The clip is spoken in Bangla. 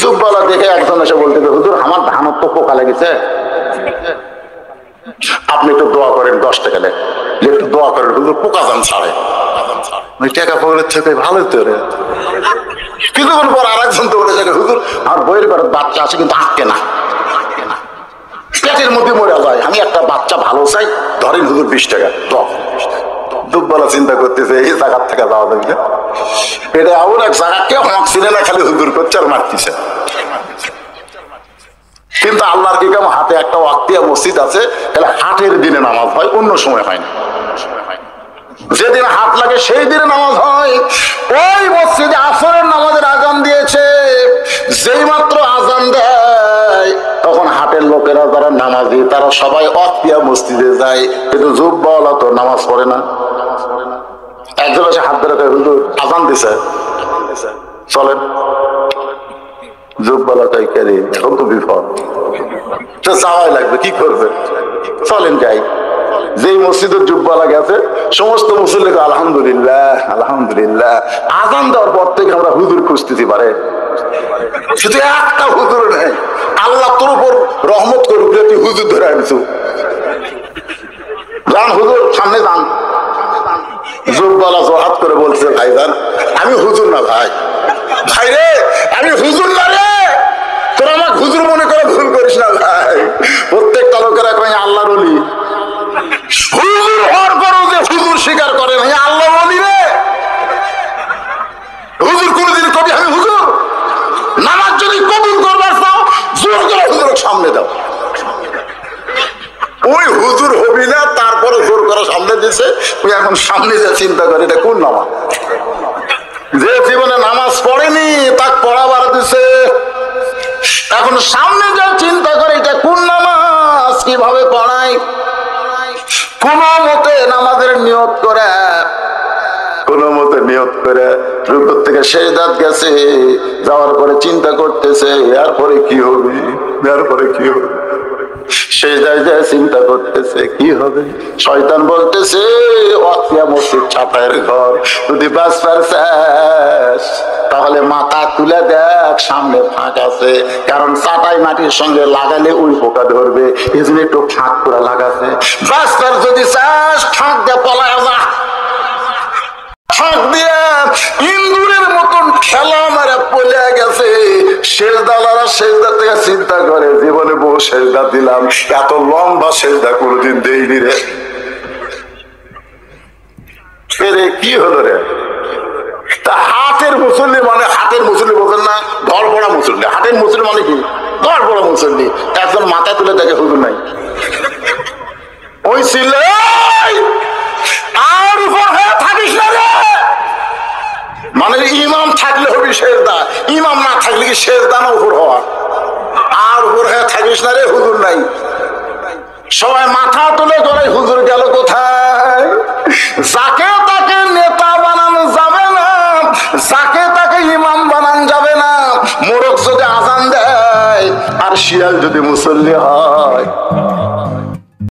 জুব্বালা দেখে একজন এসে বলতে, হুজুর আমার ধানত তো পোকা লেগেছে, আপনি একটু দোয়া করেন, 10 টাকা দেন, একটু দোয়া করেন হুজুর পোকা যান ছাড়ে। ওই টাকা পকেটের থেকে ভালো তো রে। কিছুক্ষণ পর আর একজন তো বলেছে, হুজুর আমার বইয়ের ঘরে বাচ্চা আছে কিন্তু আটকে না, পেটের মধ্যে মরে যায়, আমি একটা বাচ্চা ভালো চাই, ধরেন হুজুর 20 টাকা। দুব্বালা চিন্তা করতেছে এই জায়গার থেকে যাওয়া যাবে না, পেটে এমন এক জায়গা কেউ হাঁকছিলে না, খালি হুজুর করছে আর মারতেছে। কিন্তু আল্লাহর কি কাম, হাতে একটা ওয়াক্তিয়া মসজিদ আছে, তাহলে হাটের দিনে নামাজ হয়, অন্য সময় হয় না। যেদিন হাট লাগে সেই দিনে নামাজ হয়। ওই মসজিদে আসরের নামাজের আজান দিয়েছে, যেই মাত্র আজান দেয় তখন হাটের লোকেরা যারা নামাজি তারা সবাই ওয়াক্তিয়া মসজিদে যায়, কিন্তু জুব্বাওয়ালা তো নামাজ পড়ে না। একজন এসে হাত ধরে কয়, হুজুর আজান দিছে, চলেন। জুব্বাওয়ালা কয়, কে রে, এখন তো বিপদ, তো যাওয়াই লাগবে, কি করবে, চলেন যাই। যেই মসজিদের জুব্বাওয়ালা গেছে, সমস্ত মুসল্লি আলহামদুলিল্লাহ আলহামদুলিল্লাহ। আজান দেওয়ার পর থেকে আমরা হুজুর খুঁজতেছি পারে, শুধু একটা হুজুর নেই। আল্লাহ তোর উপর রহমত করুক, তুই হুজুর ধরে আনছু, যান হুজুর সামনে যান। জুব্বাওয়ালা জোহাত করে বলছে, ভাইজান আমি হুজুর না ভাই, ভাই রে আমি হুজুর না রে, তোর আমাকে হুজুর মনে করে ভুল করিস না ভাই। প্রত্যেকটা লোকেরা কয় আল্লাহর ওলি, হুজুর হওয়ার পরও যে হুজুর স্বীকার করে না, আল্লাহর ওলি রে। হুজুর কোনদিন কবি আমি হুজুর, নামাজ যদি কবুল করবার চাও জোর করে হুজুর সামনে দাও। ওই হুজুর হবি না, তারপরে জোর করে সামনে দিছে। ওই এখন সামনে যা চিন্তা করে এটা কোন নামাজ, যে জীবনে নামাজ পড়েনি তাকে পড়াবার দিছে, এখন সামনে যা চিন্তা করে এটা কোন নামাজ, কিভাবে পড়াই। কোন মতে নামাজের নিয়ত করে, কোন মতে নিয়ত করে রুকুর থেকে সেজদাত গেছে, যাওয়ার পরে চিন্তা করতেছে এরপরে কি হবে, এরপরে কি হবে, সেজদায় যায় চিন্তা করতেছে কি হবে। শয়তান বলতেছে ওয়াক্তিয়া মসজিদ ছাপায়ের ঘর, যদি বাঁচবার চাস তাহলে মাথা তুলে দেখ, সামনে ফাঁক আছে, কারণ চাটাই মাটির সঙ্গে লাগালে ওই পোকা ধরবে, এই জন্য একটু ফাঁক করে লাগাছে। বাঁচবার যদি চাস ফাঁক দিয়ে পলায় যা, ফাঁক দিয়ে ইন্দুরের মতন খেলা মারা পলে গেছে। সেজদালারা সেজদা থেকে চিন্তা করে জীবনে বহু সেজদা দিলাম, এত লম্বা সেজদা কোনোদিন দেইনি রে। কি হলো রে? তা হাটের মুসল্লি মানে, হাটের মুসল্লি বলছেন না, ধর পড়া মুসল্লি। হাটের মুসল্লি মানে কি? ধর পড়া মুসল্লি। একজন মাথা তুলে দেখে হুজুর নাই, ওই ছিল আর উপর হয়ে থাকিস না রে। মানে ইমাম থাকলে হবি সেজদা, ইমাম না থাকলে কি সেজদা না উপর হওয়া? আর উপর হয়ে থাকিস না রে, হুজুর নাই। সবাই মাথা তুলে করে হুজুর গেল কোথায়? যাকে তাকে নেতা বানানো যাবে না, যাকে তাকে ইমাম বানানো যাবে না। মোরগ যদি আজান দেয় আর শিয়াল যদি মুসল্লি হয়,